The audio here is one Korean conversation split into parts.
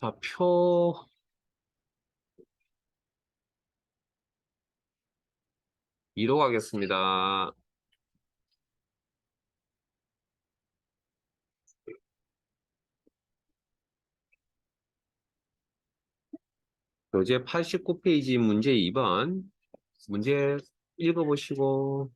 자, 표2로 가겠습니다. 교재 89페이지 문제 2번. 문제 읽어보시고.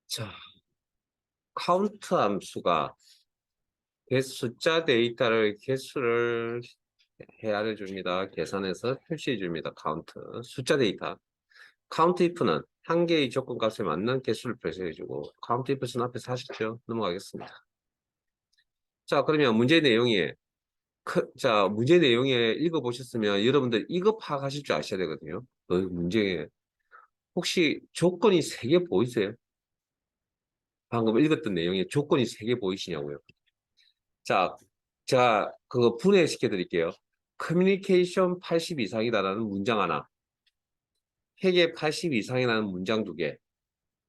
자, 카운트 함수가 숫자 데이터를 개수를 헤아려 줍니다. 계산해서 표시해 줍니다. 카운트. 숫자 데이터. 카운트 if는 한 개의 조건 값에 맞는 개수를 표시해 주고, 카운트 if는 앞에서 하셨죠? 넘어가겠습니다. 자, 그러면 문제 내용이 자, 문제 내용에 읽어보셨으면 여러분들 이거 파악하실 줄 아셔야 되거든요. 문제에. 혹시 조건이 3개 보이세요? 방금 읽었던 내용에 조건이 3개 보이시냐고요? 자, 제가 그거 분해시켜 드릴게요. 커뮤니케이션 80 이상이다라는 문장 하나, 회계 80 이상이라는 문장 2개,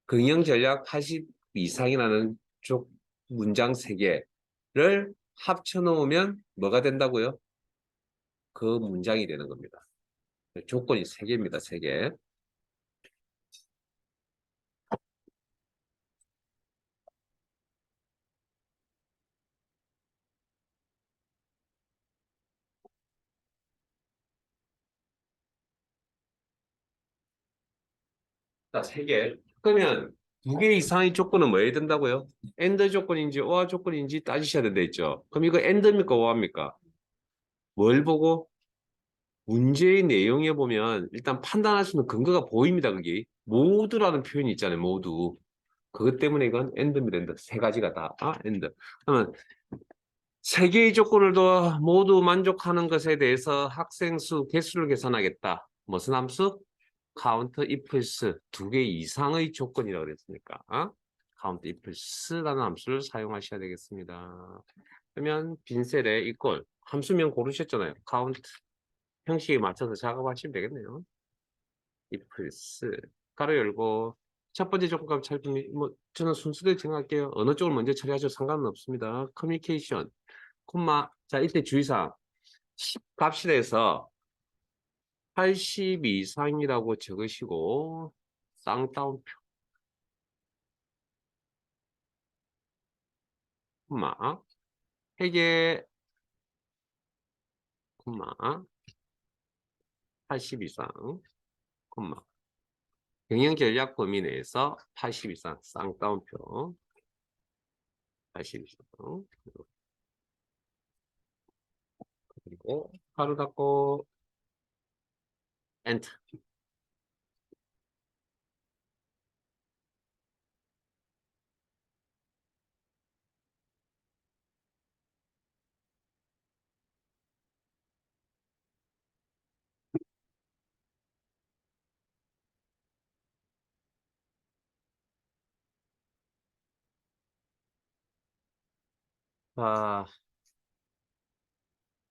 경영 전략 80 이상이라는 문장 3개를 합쳐 놓으면 뭐가 된다고요? 그 문장이 되는 겁니다. 조건이 3개입니다. 3개. 자, 3개. 그러면 2개 이상의 조건은 뭐에 든다고요? AND 조건인지 OR 조건인지 따지셔야 된다 했죠. 그럼 이거 AND입니까? OR입니까? 뭘 보고? 문제의 내용에 보면 일단 판단할 수 있는 근거가 보입니다. 그게 모두라는 표현이 있잖아요. 모두. 그것 때문에 이건 AND입니다. AND. 3가지가 다 AND. 그러면 3개의 조건을 더 모두 만족하는 것에 대해서 학생 수 개수를 계산하겠다. 무슨 함수? 카운트 이플스 2개 이상의 조건이라고 그랬으니까 카운트 이플스라는 함수를 사용하셔야 되겠습니다. 그러면 빈셀에 이꼴 함수명 고르셨잖아요. 카운트 형식에 맞춰서 작업하시면 되겠네요. 이플스 가로 열고 첫 번째 조건값 찾으면 저는 순서대로 정할게요. 어느 쪽을 먼저 처리하셔도 상관은 없습니다. 커뮤니케이션 콤마 자 이때 주의사항 10 값실에서 80 이상이라고 적으시고 쌍따옴표 콤마 회계 콤마 80 이상 콤마 경영 전략 범위 내에서 80 이상 쌍따옴표 80 이상 그리고 가로 닫고 엔터. 자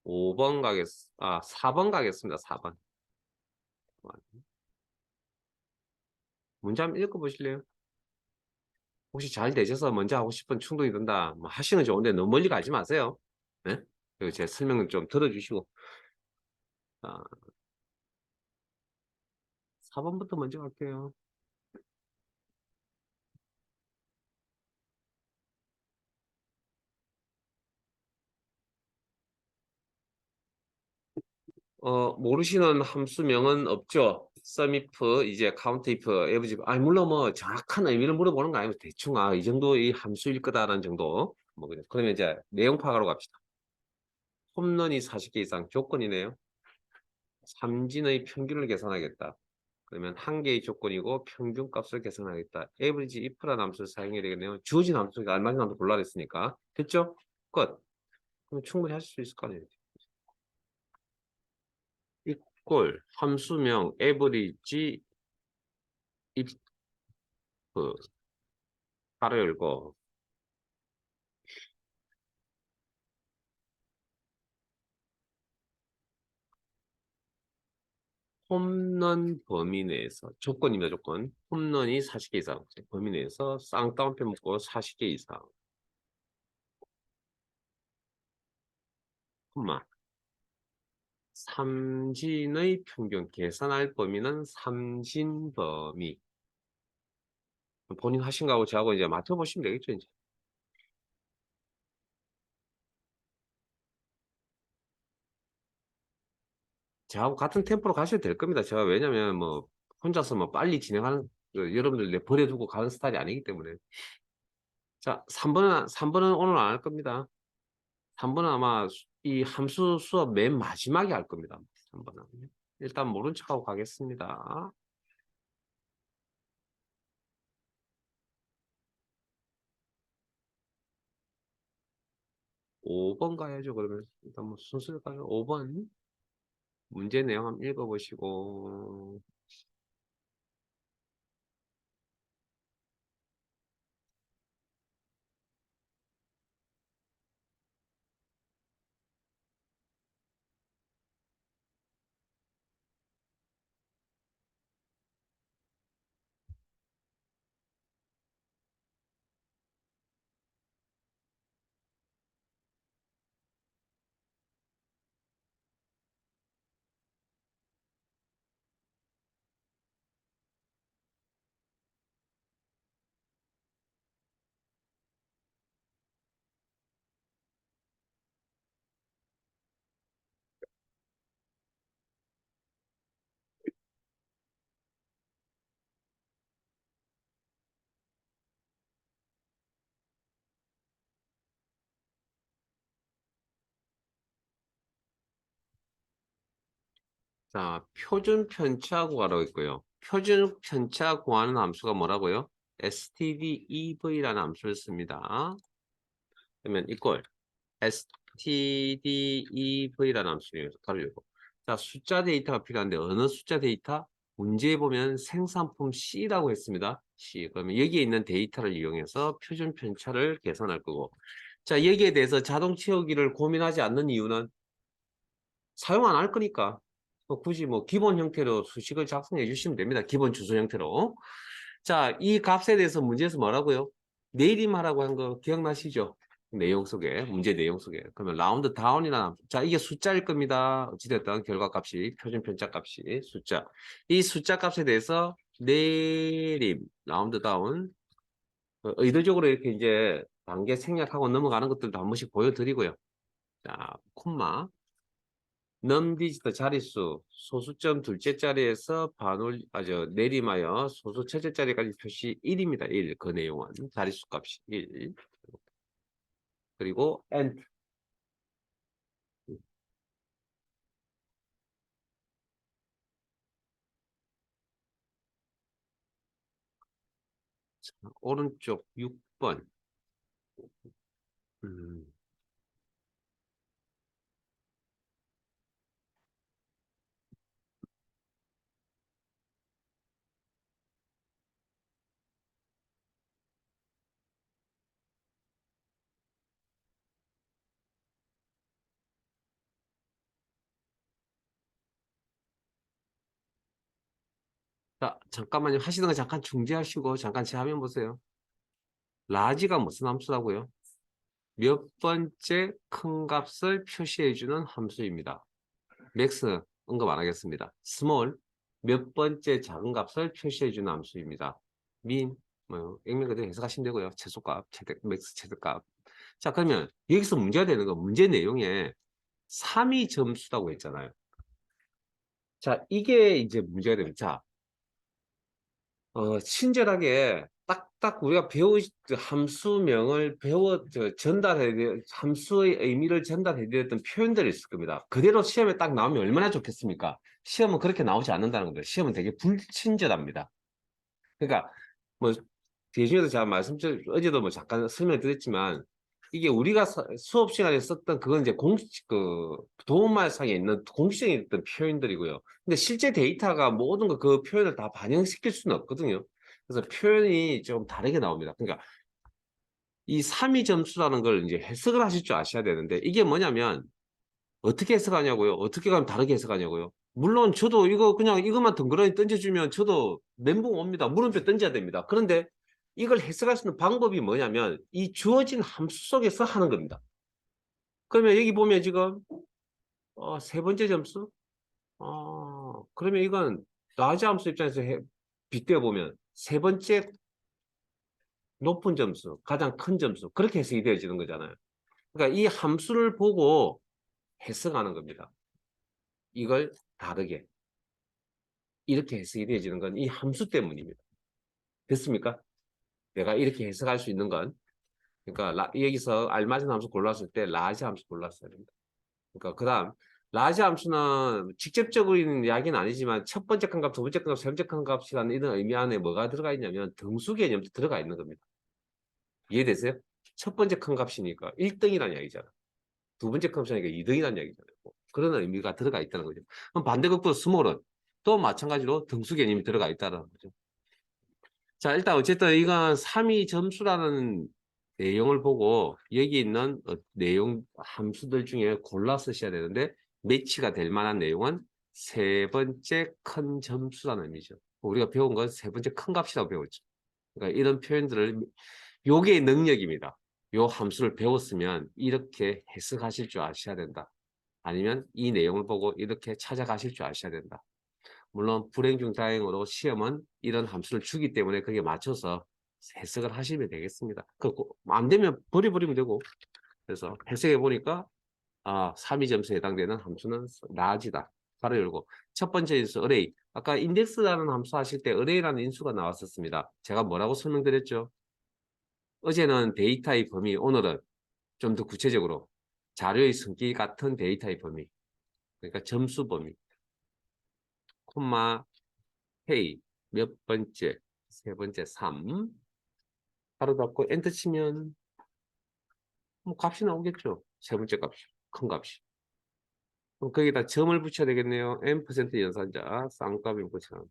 5번 가겠습니다. 4번 가겠습니다. 4번 문제 한번 읽어보실래요? 혹시 잘 되셔서 먼저 하고 싶은 충동이 든다 뭐 하시는 좋은데 너무 멀리 가지 마세요. 네? 그리고 제 설명을 좀 들어주시고 4번부터 먼저 갈게요. 모르시는 함수명은 없죠. sumif, 이제 countif, average. 물론 뭐 정확한 의미를 물어보는 거 아니고 대충 이 정도 이 함수일 거다라는 정도. 뭐 그러면 이제 내용 파악하러 갑시다. 홈런이 40개 이상 조건이네요. 삼진의 평균을 계산하겠다. 그러면 한 개의 조건이고 평균 값을 계산하겠다. average if라는 함수를 사용해야 되겠네요. 주어진 함수가 알맞은 함수 골라냈으니까. 됐죠? 끝. 그럼 충분히 하실 수 있을 거 아니에요. 이꼴 함수명 average if 가로 열고 홈런 범위 내에서 조건입니다. 조건. 홈런이 40개 이상 범위 내에서 쌍따옴표 묶고 40개 이상 콤마 삼진의 평균 계산할 범위는 삼진 범위. 본인 하신 거하고 저하고 이제 맞춰보시면 되겠죠. 이제. 저하고 같은 템포로 가셔도 될 겁니다. 제가 왜냐면 뭐 혼자서 뭐 빨리 진행하는 여러분들 내 버려두고 가는 스타일이 아니기 때문에. 자, 3번은 오늘 안 할 겁니다. 3번은 아마 이 함수 수업 맨 마지막에 할 겁니다. 3번은. 일단 모른 척하고 가겠습니다. 5번 가야죠, 그러면. 일단 뭐 순서를 가요. 5번. 문제 내용 한번 읽어보시고. 자, 표준 편차 구하라고 있고요. 표준 편차 구하는 함수가 뭐라고요? stdev라는 함수를 씁니다. 그러면 이꼴 stdev라는 함수를 가로 열고. 자, 숫자 데이터가 필요한데 어느 숫자 데이터? 문제에 보면 생산품 C라고 했습니다. C. 그러면 여기에 있는 데이터를 이용해서 표준 편차를 계산할 거고. 자, 여기에 대해서 자동 채우기를 고민하지 않는 이유는 사용 안 할 거니까. 굳이 뭐 기본 형태로 수식을 작성해 주시면 됩니다. 기본 주소 형태로. 자, 이 값에 대해서 문제에서 뭐라고요? 내림하라고 한 거 기억나시죠? 내용 속에, 문제 내용 속에. 그러면 라운드 다운이나, 자, 이게 숫자일 겁니다. 어찌됐든 결과값이, 표준 편차 값이 숫자. 이 숫자 값에 대해서 내림, 라운드 다운. 의도적으로 이렇게 이제 단계 생략하고 넘어가는 것들도 한 번씩 보여드리고요. 자, 콤마. 넘디지트 자릿수 소수점 둘째 자리에서 내림하여 소수 첫째 자리까지 표시 1입니다. 1. 그 내용은 자릿수 값이 1. 그리고 and 오른쪽 6번. 음. 자, 잠깐만요. 하시는 거 잠깐 중지하시고 잠깐 제 화면 보세요. 라지가 무슨 함수라고요? 몇 번째 큰 값을 표시해주는 함수입니다. 맥스 언급 안 하겠습니다. 스몰 몇 번째 작은 값을 표시해주는 함수입니다. 민, 뭐 액면 그대로 해석하시면 되고요. 최소값, 맥스 최대값. 자, 그러면 여기서 문제가 되는 거 문제 내용에 3이 점수라고 했잖아요. 자, 이게 이제 문제가 됩니다. 자, 친절하게 딱딱 우리가 그 함수명을 함수의 의미를 전달해 드렸던 표현들이 있을 겁니다. 그대로 시험에 딱 나오면 얼마나 좋겠습니까? 시험은 그렇게 나오지 않는다는 겁니다. 시험은 되게 불친절합니다. 그러니까 뭐 대중에서 제가 어제도 뭐 잠깐 설명드렸지만 이게 우리가 수업 시간에 썼던 그건 이제 공식 그 도움말상에 있는 공식적인 어떤 표현들이고요. 근데 실제 데이터가 모든 그 표현을 다 반영시킬 수는 없거든요. 그래서 표현이 좀 다르게 나옵니다. 그러니까 이 3위 점수라는 걸 이제 해석을 하실 줄 아셔야 되는데 이게 뭐냐면 어떻게 해석하냐고요? 어떻게 가면 다르게 해석하냐고요? 물론 저도 이거 그냥 이것만 덩그러니 던져주면 저도 멘붕 옵니다. 물음표 던져야 됩니다. 그런데 이걸 해석할 수 있는 방법이 뭐냐면 이 주어진 함수 속에서 하는 겁니다. 그러면 여기 보면 지금 세 번째 점수? 그러면 이건 라지 함수 입장에서 빗대어 보면 세 번째 높은 점수, 가장 큰 점수 그렇게 해석이 되어지는 거잖아요. 그러니까 이 함수를 보고 해석하는 겁니다. 이걸 다르게 이렇게 해석이 되어지는 건 이 함수 때문입니다. 됐습니까? 내가 이렇게 해석할 수 있는 건 그러니까 여기서 알맞은 함수 골랐을 때 라지 함수 골랐어야 됩니다. 그러니까 그다음 라지 함수는 직접적인 이야기는 아니지만 첫 번째 큰 값, 두 번째 큰 값, 세 번째 큰 값이라는 이런 의미 안에 뭐가 들어가 있냐면 등수 개념도 들어가 있는 겁니다. 이해되세요? 첫 번째 큰 값이니까 1등이라는 이야기잖아. 두 번째 큰 값이니까 2등이라는 이야기잖아요. 그런 의미가 들어가 있다는 거죠. 그럼 반대극도 스몰은 또 마찬가지로 등수 개념이 들어가 있다는 거죠. 자, 일단 어쨌든 이건 3위 점수라는 내용을 보고 여기 있는 내용 함수들 중에 골라 쓰셔야 되는데 매치가 될 만한 내용은 세 번째 큰 점수라는 의미죠. 우리가 배운 건 세 번째 큰 값이라고 배웠죠. 그러니까 이런 표현들을 요게 능력입니다. 요 함수를 배웠으면 이렇게 해석하실 줄 아셔야 된다. 아니면 이 내용을 보고 이렇게 찾아가실 줄 아셔야 된다. 물론 불행 중 다행으로 시험은 이런 함수를 주기 때문에 거기에 맞춰서 해석을 하시면 되겠습니다. 안 되면 버려버리면 되고. 그래서 해석해 보니까 3위 점수에 해당되는 함수는 라지다. 가로 열고. 첫 번째 인수 어레이. 아까 인덱스라는 함수 하실 때 어레이라는 인수가 나왔었습니다. 제가 뭐라고 설명드렸죠? 어제는 데이터의 범위, 오늘은 좀 더 구체적으로 자료의 성질 같은 데이터의 범위. 그러니까 점수 범위. 콤마 헤이 몇 번째, 세 번째 3 바로 닫고 엔터 치면 뭐 값이 나오겠죠. 세 번째 값이, 큰 값이. 그럼 거기다 점을 붙여야 되겠네요. n% 연산자 쌍값을 붙여요.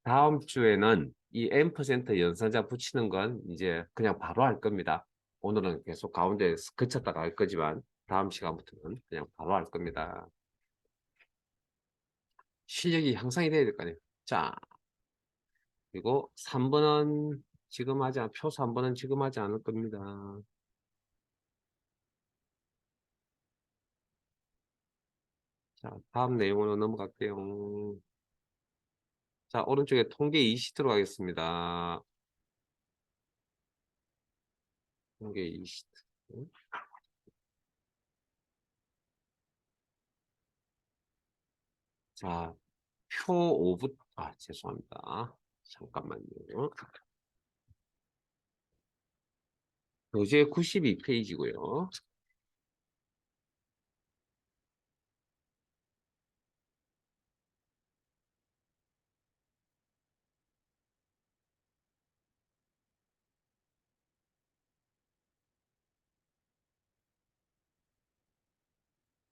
다음 주에는 이 n% 연산자 붙이는 건 이제 그냥 바로 할 겁니다. 오늘은 계속 가운데 그쳤다가 할 거지만 다음 시간부터는 그냥 바로 할 겁니다. 실력이 향상이 돼야 될 거 아니에요. 자, 그리고 3번은 지금 표 3번은 지금 하지 않을 겁니다. 자, 다음 내용으로 넘어갈게요. 자, 오른쪽에 통계 2시트로 가겠습니다. 통계 2시트. 자, 표 5부터, 죄송합니다. 잠깐만요. 교재 92페이지고요.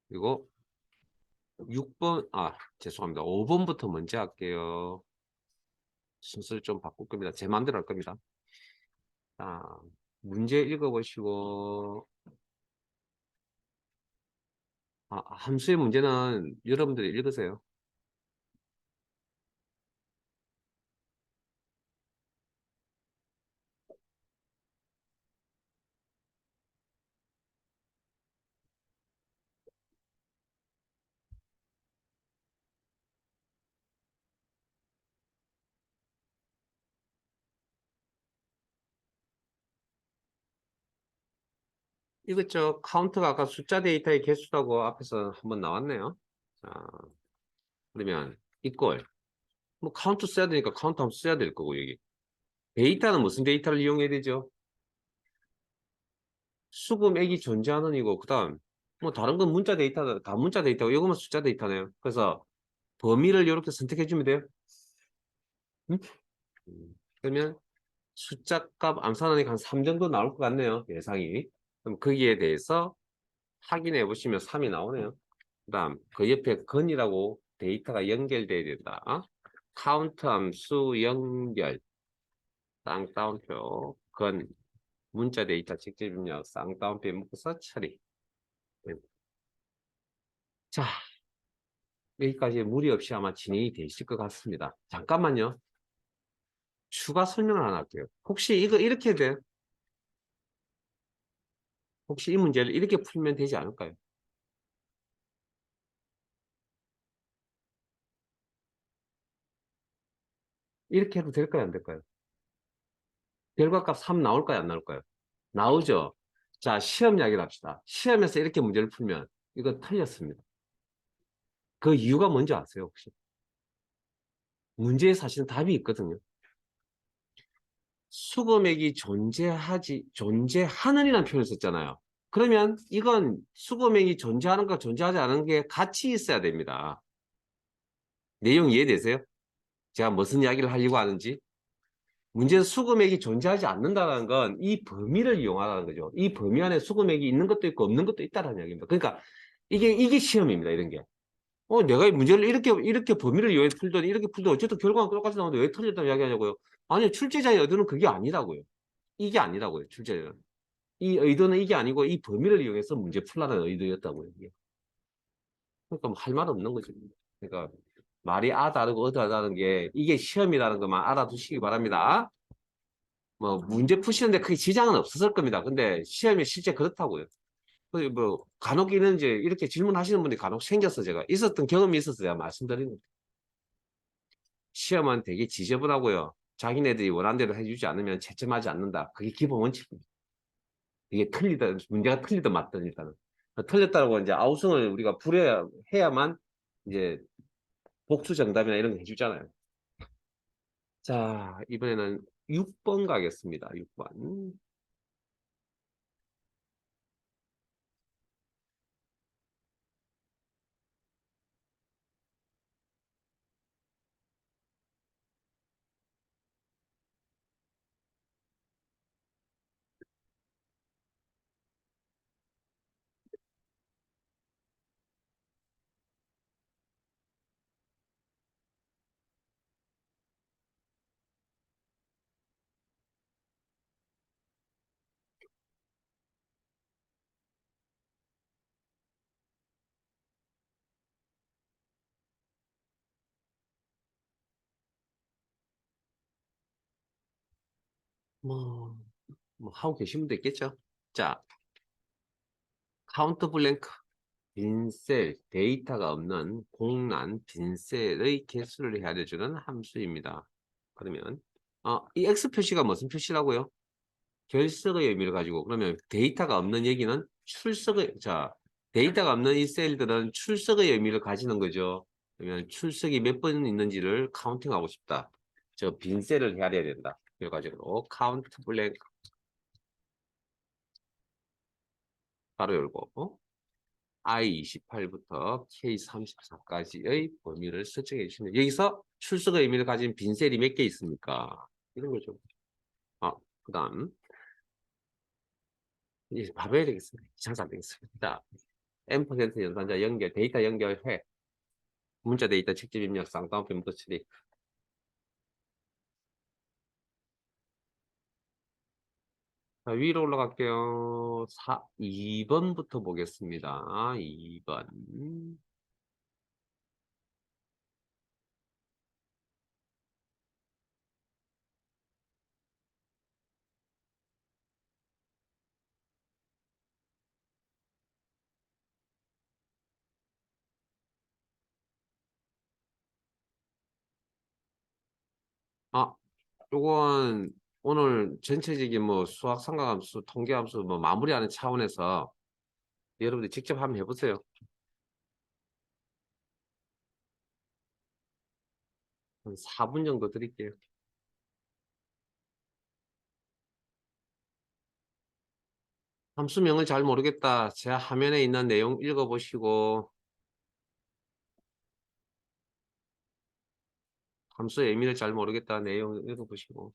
그리고 6번, 죄송합니다. 5번부터 먼저 할게요. 순서를 좀 바꿀 겁니다. 제 마음대로 할 겁니다. 자, 문제 읽어보시고, 함수의 문제는 여러분들이 읽으세요. 이것저 카운트가 아까 숫자 데이터의 개수라고 앞에서 한번 나왔네요. 자, 그러면 이꼴 뭐 카운트 써야 되니까 카운트 한번 써야 될 거고 여기 데이터는 무슨 데이터를 이용해야 되죠? 수금액이 존재하는 이고 그다음 뭐 다른 건 문자 데이터 다 문자 데이터고 이거만 숫자 데이터네요. 그래서 범위를 이렇게 선택해 주면 돼요. 음? 그러면 숫자 값 암산하니까 한 3 정도 나올 것 같네요. 예상이. 그럼 거기에 대해서 확인해 보시면 3이 나오네요. 그다음 그 옆에 건이라고 데이터가 연결돼야 된다. 카운트 함수 연결 쌍따옴표 건 문자 데이터 직접 입력 쌍따옴표 묶어서 처리. 네. 자, 여기까지 무리 없이 아마 진행이 되실 것 같습니다. 잠깐만요. 추가 설명을 하나 할게요. 혹시 이거 이렇게 돼요? 혹시 이 문제를 이렇게 풀면 되지 않을까요? 이렇게 해도 될까요? 안 될까요? 결과값 3 나올까요? 안 나올까요? 나오죠? 자, 시험 이야기를 합시다. 시험에서 이렇게 문제를 풀면 이거 틀렸습니다. 그 이유가 뭔지 아세요, 혹시? 문제에 사실은 답이 있거든요. 수금액이 존재하는이라는 표현을 썼잖아요. 그러면 이건 수금액이 존재하는가 존재하지 않은 게 같이 있어야 됩니다. 내용 이해되세요? 제가 무슨 이야기를 하려고 하는지? 문제는 수금액이 존재하지 않는다는 건 이 범위를 이용하라는 거죠. 이 범위 안에 수금액이 있는 것도 있고 없는 것도 있다는 이야기입니다. 그러니까 이게 시험입니다. 이런 게. 내가 이 문제를 이렇게 범위를 이용해서 풀더니 이렇게 풀더니 어쨌든 결과가 똑같이 나오는데 왜 틀렸다고 이야기하냐고요. 아니, 출제자의 의도는 그게 아니라고요. 이게 아니라고요. 출제자는. 이 의도는 이게 아니고 이 범위를 이용해서 문제 풀라는 의도였다고요. 이게. 그러니까 뭐 할 말 없는 거죠. 그러니까 말이 다르고 다르다는 게 이게 시험이라는 것만 알아두시기 바랍니다. 뭐 문제 푸시는데 크게 지장은 없었을 겁니다. 근데 시험이 실제 그렇다고요. 뭐 간혹 이제 이렇게 질문하시는 분이 간혹 생겨서 제가 있었던 경험이 있어서 제가 말씀드리는 거예요. 시험은 되게 지저분하고요. 자기네들이 원하는 대로 해주지 않으면 채점하지 않는다. 그게 기본 원칙입니다. 이게 문제가 틀리든 맞든 일단은. 틀렸다고 이제 아우성을 우리가 해야만 이제 복수 정답이나 이런 거 해주잖아요. 자, 이번에는 6번 가겠습니다. 6번. 뭐, 뭐 하고 계신 분도 있겠죠. 자, 카운트 블랭크. 빈셀, 데이터가 없는 공란 빈셀의 개수를 헤아려주는 함수입니다. 그러면 이 X 표시가 무슨 표시라고요? 결석의 의미를 가지고 그러면 데이터가 없는 얘기는 데이터가 없는 이 셀들은 출석의 의미를 가지는 거죠. 그러면 출석이 몇 번 있는지를 카운팅하고 싶다. 저 빈셀을 헤아려야 된다. 그래가지고 카운트 블랭크 바로 열고 I28부터 K34까지의 범위를 설정해 주시면 여기서 출석의 의미를 가진 빈셀이 몇 개 있습니까? 이런 거죠. 그 다음 이제 봐봐야 되겠습니다. 장사 안 되겠습니다. M% 연산자 연결, 데이터 연결해 문자 데이터 직접 입력 쌍따옴표 묶어 처리. 자, 위로 올라갈게요. 2번부터 보겠습니다. 2번. 아, 요건 오늘 전체적인 뭐 수학 상관함수, 통계함수 뭐 마무리하는 차원에서 여러분들 직접 한번 해보세요. 한 4분 정도 드릴게요. 함수명을 잘 모르겠다. 제 화면에 있는 내용 읽어보시고 함수의 의미를 잘 모르겠다. 내용 읽어보시고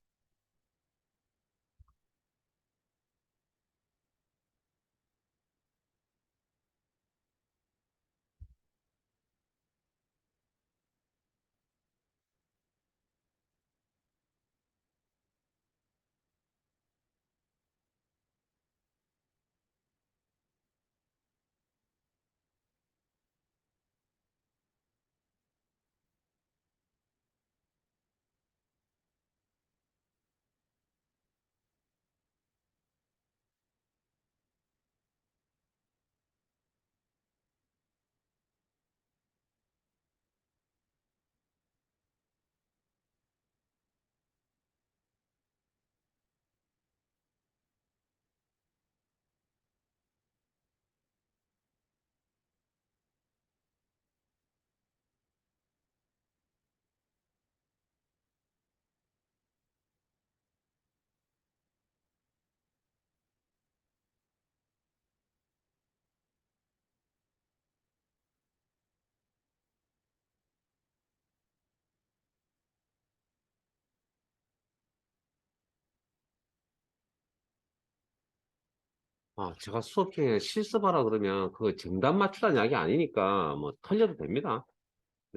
제가 수업 중에 실습하라 그러면 그 정답 맞추라는 이야기 아니니까 뭐 틀려도 됩니다.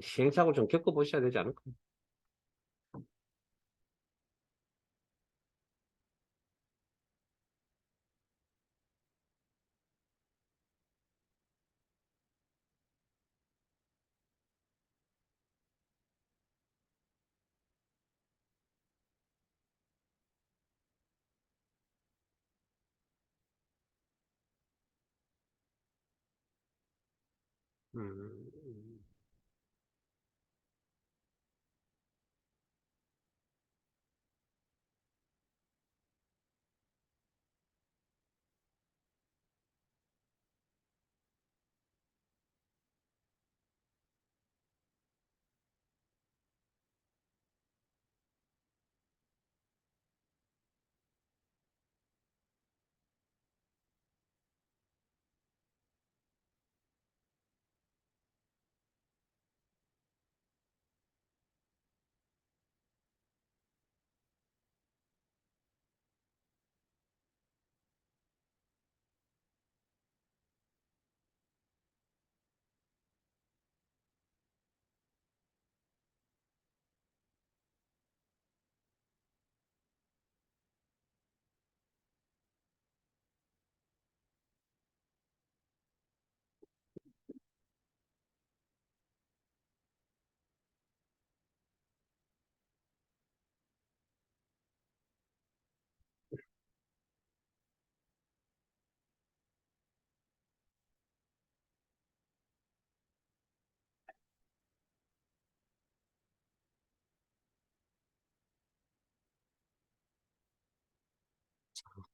시행착오를 좀 겪어보셔야 되지 않을까? 음,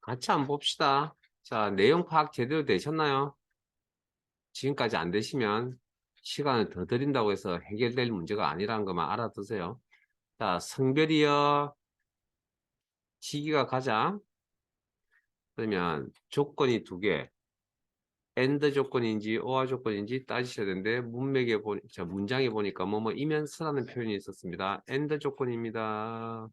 같이 한번 봅시다. 자, 내용 파악 제대로 되셨나요? 지금까지 안 되시면 시간을 더 드린다고 해서 해결될 문제가 아니라는 것만 알아두세요. 자, 성별이요. 시기가 가장 그러면 조건이 두 개. and 조건인지 or 조건인지 따지셔야 되는데 문장에 보니까 뭐뭐이면서라는 표현이 있었습니다. and 조건입니다.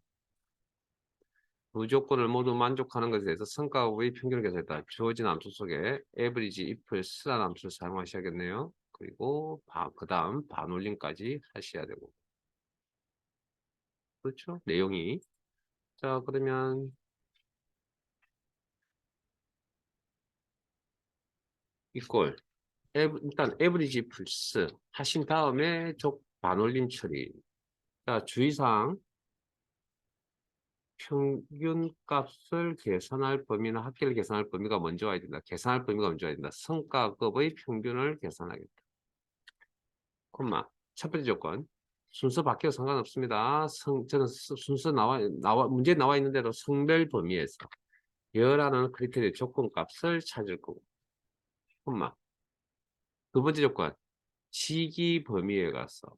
두 조건을 모두 만족하는 것에 대해서 성과급의 평균을 계산했다. 주어진 함수 속에 average, if, s라는 함수를 사용하셔야겠네요. 그리고 그 다음 반올림까지 하셔야 되고. 그렇죠? 내용이. 자, 그러면 이꼴. 일단 average 플러스 하신 다음에 반올림 처리. 자, 주의사항. 평균값을 계산할 범위나 합계를 계산할 범위가 먼저 와야 된다. 계산할 범위가 먼저 와야 된다. 성과급의 평균을 계산하겠다. 콤마. 첫 번째 조건. 순서 바뀌어 상관없습니다. 저는 순서 문제 나와 있는 대로 성별 범위에서 여라는 크리테리아 조건값을 찾을 거고. 콤마. 두 번째 조건. 시기 범위에 가서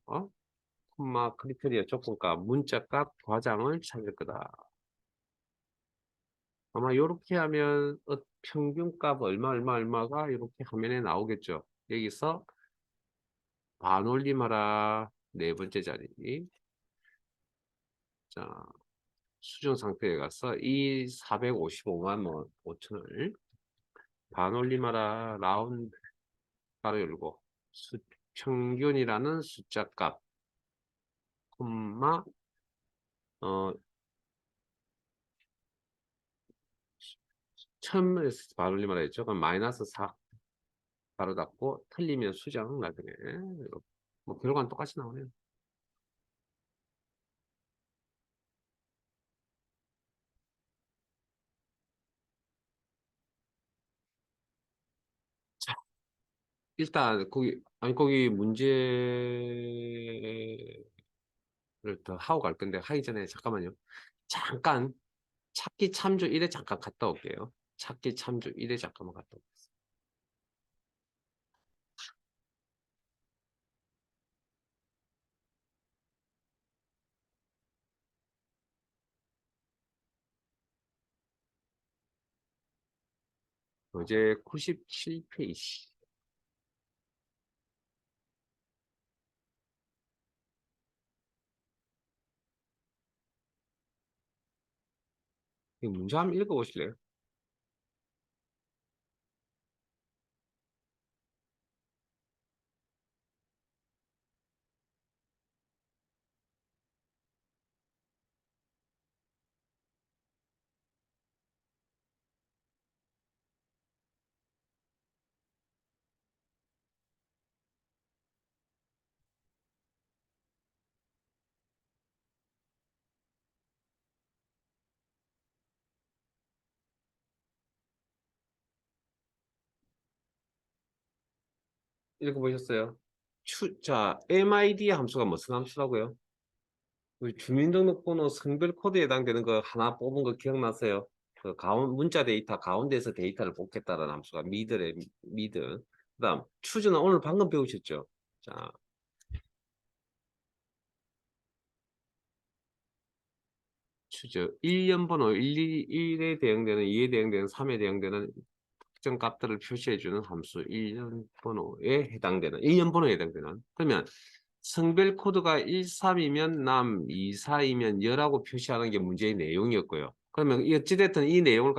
콤마 크리테리아 조건값 문자값 과장을 찾을 거다. 아마 이렇게 하면 평균값 얼마가 이렇게 화면에 나오겠죠. 여기서 반올림하라 네 번째 자리. 자, 수정 상태에 가서 이 455만 5천을 반올림하라 라운드 가로 열고 평균이라는 숫자 값 콤마 어 처음에서 반올림하라 했죠. 그럼 마이너스 4 바로 닫고 틀리면 수정 나중에 뭐 결과는 똑같이 나오네요. 일단 거기 문제를 더 하고 갈 건데 하기 전에 잠깐만요. 잠깐 찾기 참조 1에 잠깐 갔다 올게요. 찾기 참조 1에 잠깐만 갔다 올게요. 어제 97페이지. 이 문제 한번 읽어보실래요? 읽어보셨어요? 자, MID 함수가 무슨 함수라고요? 우리 주민등록번호 성별 코드에 해당되는 거 하나 뽑은 거 기억나세요? 그 문자 데이터 가운데에서 데이터를 뽑겠다는 함수가 미드래, 미드. 그다음 추주는 오늘 방금 배우셨죠? 자, 추주 1년 번호 1에 대응되는 2에 대응되는 3에 대응되는 특정 값들을 표시해주는 함수 1년 번호에 해당되는 1년 번호에 해당되는 그러면 성별 코드가 13이면 남, 24이면 여라고 표시하는 게 문제의 내용이었고요. 그러면 어찌됐든 이 내용을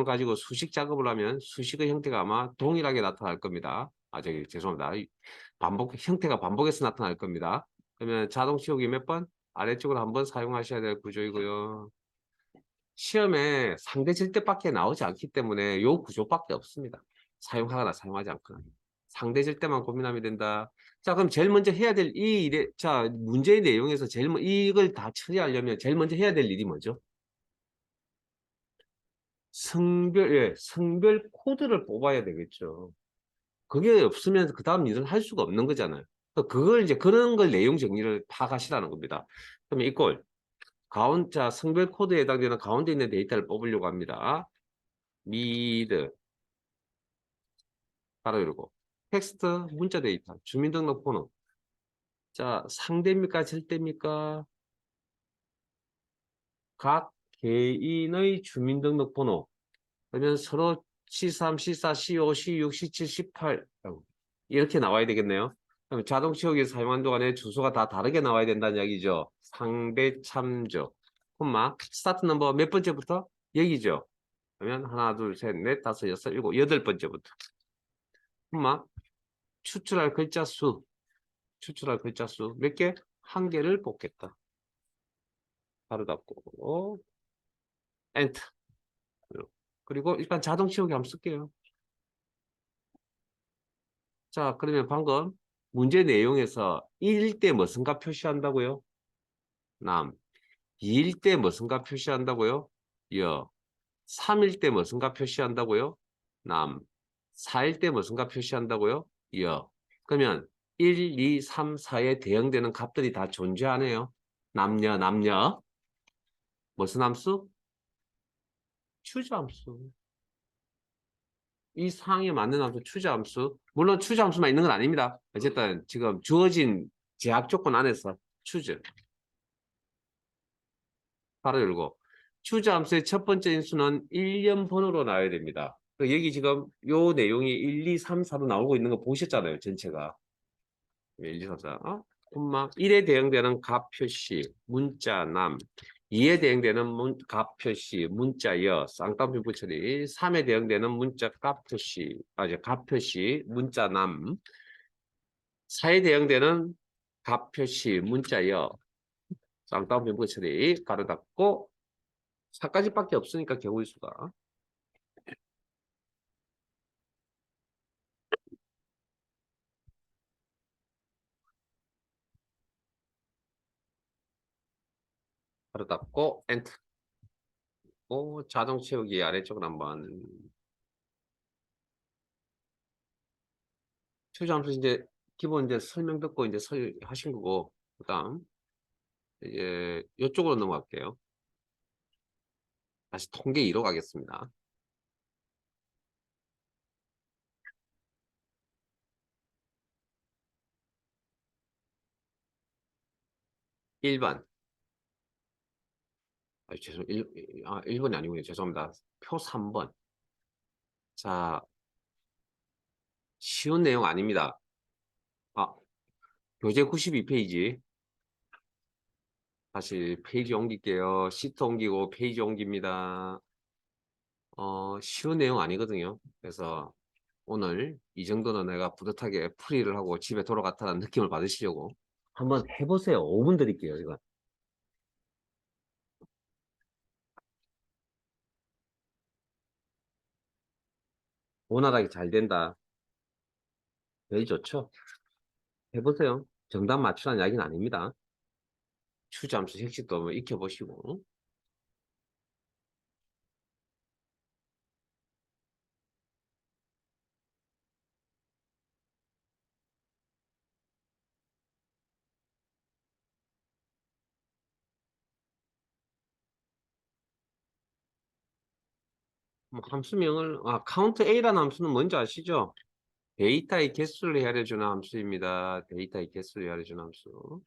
가지고 수식 작업을 하면 수식의 형태가 아마 동일하게 나타날 겁니다. 죄송합니다. 형태가 반복해서 나타날 겁니다. 그러면 자동 치우기 몇 번? 아래쪽으로 한번 사용하셔야 될 구조이고요. 시험에 상대 절대밖에 나오지 않기 때문에 이 구조밖에 없습니다. 사용하거나 사용하지 않거나. 상대 절대만 고민하면 된다. 자, 그럼 제일 먼저 해야 될 자, 문제의 내용에서 이걸 다 처리하려면 제일 먼저 해야 될 일이 뭐죠? 성별 코드를 뽑아야 되겠죠. 그게 없으면 그 다음 일을 할 수가 없는 거잖아요. 그걸 이제 그런 걸 내용 정리를 파악하시라는 겁니다. 그러면 이걸 자, 성별 코드에 해당되는 가운데 있는 데이터를 뽑으려고 합니다. 미드 바로 이러고 텍스트 문자 데이터 주민등록번호 자 상대입니까 절대입니까 각 개인의 주민등록번호 그러면 서로 C3, C4, C5, C6, C7, C8 이렇게 나와야 되겠네요. 그럼 자동 치우기 사용한 동안에 주소가 다 다르게 나와야 된다는 이야기죠. 상대 참조 콤마 스타트 넘버 몇 번째부터 여기죠. 그러면 하나 둘셋넷 다섯 여섯 일곱 여덟 번째부터 콤마 추출할 글자 수 추출할 글자 수 몇 개? 한 개를 뽑겠다. 바로 닫고 엔터. 그리고 일단 자동 치우기 한번 쓸게요. 자, 그러면 방금 문제 내용에서 1일 때 무슨 값 표시한다고요? 남. 2일 때 무슨 값 표시한다고요? 여. 3일 때 무슨 값 표시한다고요? 남. 4일 때 무슨 값 표시한다고요? 여. 그러면 1, 2, 3, 4에 대응되는 값들이 다 존재하네요. 남녀. 무슨 함수? 추저함수. 이 상황에 맞는 함수 추저함수. 물론 추저함수만 있는 건 아닙니다. 어쨌든 지금 주어진 제약 조건 안에서 추저. 바로 열고. 추저함수의 첫 번째 인수는 1년 번호로 나와야 됩니다. 여기 지금 요 내용이 1, 2, 3, 4로 나오고 있는 거 보셨잖아요. 전체가. 1, 2, 3, 4. 콤마 1에 대응되는 값 표시, 문자 남. 2에 대응되는 값 표시, 문자 여, 쌍따옴표 처리. 3에 대응되는 문자 값 표시, 값 표시, 문자 남. 4에 대응되는 값 표시, 문자 여, 쌍따옴표 처리. 가로 닫고 4까지밖에 없으니까 경우의 수가. 가로 닫고 엔터. 자동 채우기 아래쪽으로 한번 최저함수 이제 기본 이제 설명 듣고 이제 하신 거고 그다음 이제 이쪽으로 넘어갈게요. 다시 통계 2로 가겠습니다. 1번. 죄송 1번이 아니군요. 죄송합니다. 표 3번. 자, 쉬운 내용 아닙니다. 아, 교재 92페이지. 다시 페이지 옮길게요. 시트 옮기고 페이지 옮깁니다. 쉬운 내용 아니거든요. 그래서 오늘 이 정도는 내가 뿌듯하게 풀이를 하고 집에 돌아갔다는 느낌을 받으시려고 한번 해보세요. 5분 드릴게요. 이거. 원활하게 잘 된다. 제일 좋죠? 해보세요. 정답 맞추라는 이야기는 아닙니다. 추잠수 핵식도 한번 익혀보시고. 함수명을, 카운트 A라는 함수는 뭔지 아시죠? 데이터의 개수를 헤아려주는 함수입니다. 데이터의 개수를 헤아려주는 함수.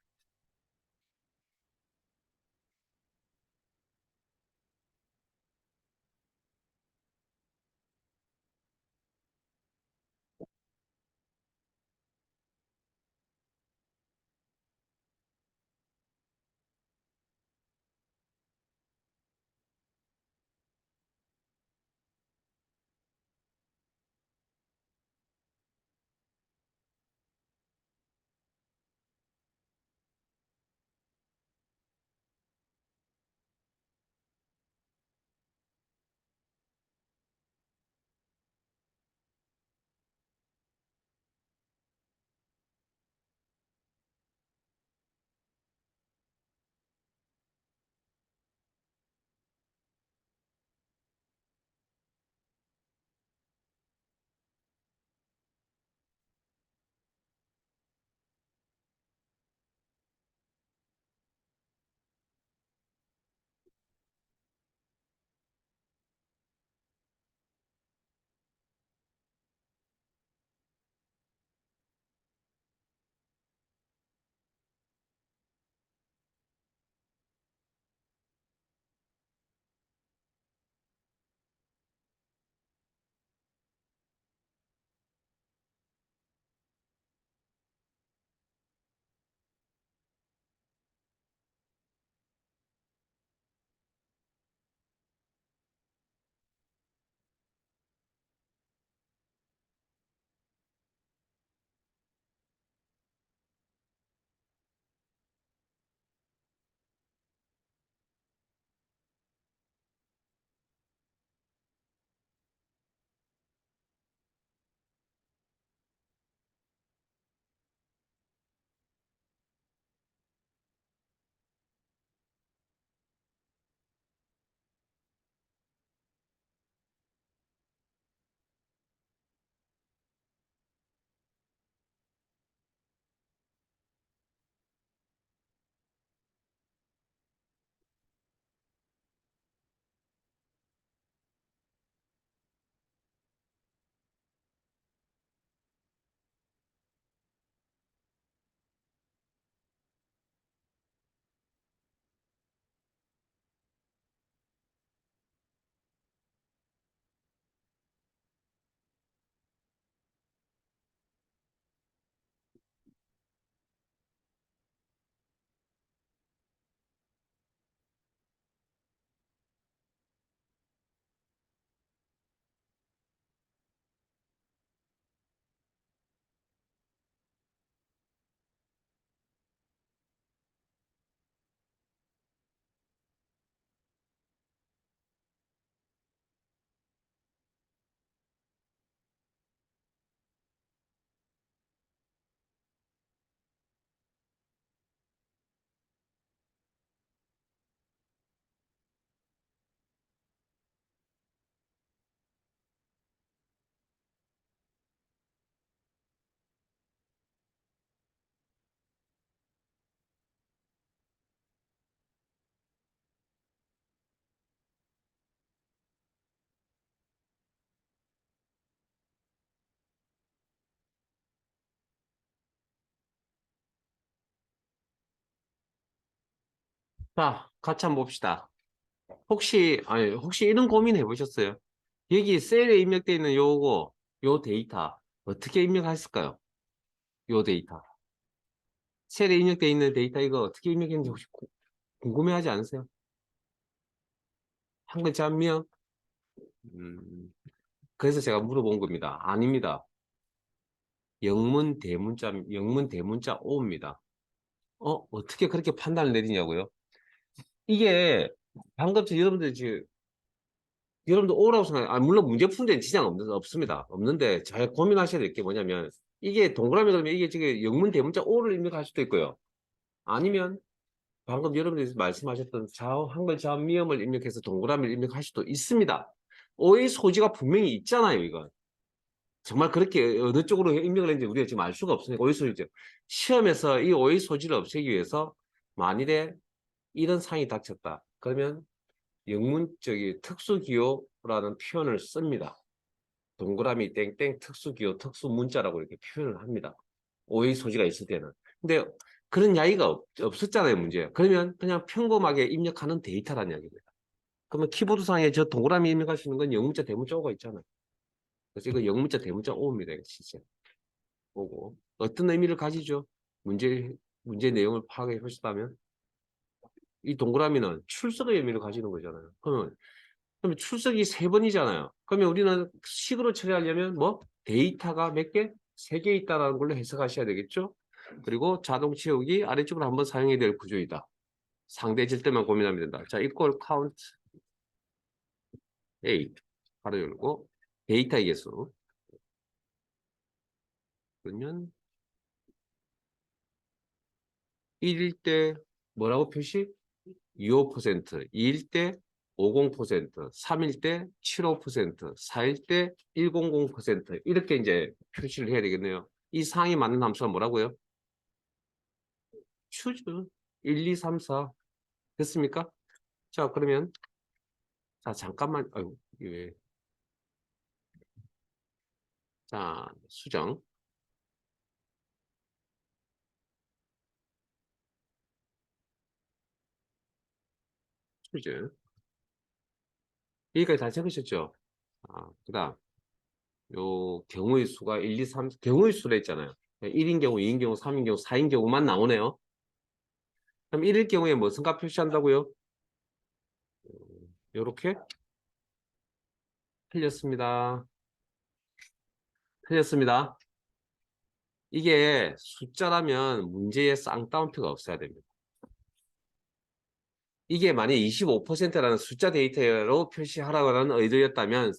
자, 같이 한번 봅시다. 혹시 이런 고민 해보셨어요? 여기 셀에 입력되어 있는 요 데이터, 어떻게 입력했을까요? 요 데이터. 셀에 입력되어 있는 데이터 이거 어떻게 입력했는지 혹시 궁금해하지 않으세요? 한 글자 한 명? 음, 그래서 제가 물어본 겁니다. 아닙니다. 영문 대문자 O입니다. 어떻게 그렇게 판단을 내리냐고요? 이게 방금 전 여러분들 O라고 생각해요. 물론 문제 푸는 데는 지장 없습니다. 없는데 잘 고민하셔야 될 게 뭐냐면 이게 동그라미 그러면 이게 지금 영문 대문자 O를 입력할 수도 있고요. 아니면 방금 여러분들이 말씀하셨던 한글 자미음을 입력해서 동그라미를 입력할 수도 있습니다. O의 소지가 분명히 있잖아요, 이건. 정말 그렇게 어느 쪽으로 입력을 했는지 우리가 지금 알 수가 없으니까 오해 소지죠. 시험에서 이 오해 소지를 없애기 위해서 만일에 이런 상황이 닥쳤다. 그러면 영문적인 특수기호라는 표현을 씁니다. 동그라미 땡땡 특수기호 특수문자라고 이렇게 표현을 합니다. 오해 소지가 있을 때는. 근데 그런 이야기가 없었잖아요, 문제. 그러면 그냥 평범하게 입력하는 데이터라는 이야기입니다. 그러면 키보드상에 저 동그라미 입력할 수 있는 건 영문자, 대문자, 오가 있잖아요. 그래서 이거 영문자, 대문자, 오입니다. 이거 진짜. 오고. 어떤 의미를 가지죠? 문제 내용을 파악해 보셨다면 이 동그라미는 출석의 의미를 가지는 거잖아요. 그러면 출석이 3번이잖아요. 그러면 우리는 식으로 처리하려면 뭐 데이터가 몇 개? 3개 있다는 걸로 해석하셔야 되겠죠? 그리고 자동 채우기 아래쪽으로 한번 사용해야 될 구조이다. 상대질 때만 고민하면 된다. 자, equal count A 가로 열고 데이터의 개수 그러면 1일 때 뭐라고 표시? 25%, 2일 때 50%, 3일 때 75%, 4일 때 100% 이렇게 이제 표시를 해야 되겠네요. 이 상이 맞는 함수가 뭐라고요? 추즈 1, 2, 3, 4 됐습니까? 자 그러면 자 잠깐만 아유 예. 자 수정 추즈 여기까지 다 적으셨죠? 그다음 요 경우의 수가 1, 2, 3 경우의 수로 했잖아요. 1인 경우, 2인 경우, 3인 경우, 4인 경우만 나오네요. 그럼 1일 경우에 무슨 값 표시한다고요? 요렇게 틀렸습니다. 틀렸습니다. 이게 숫자라면 문제에 쌍따옴표가 없어야 됩니다. 이게 만약 25%라는 숫자 데이터로 표시하라고 하는 의도였다면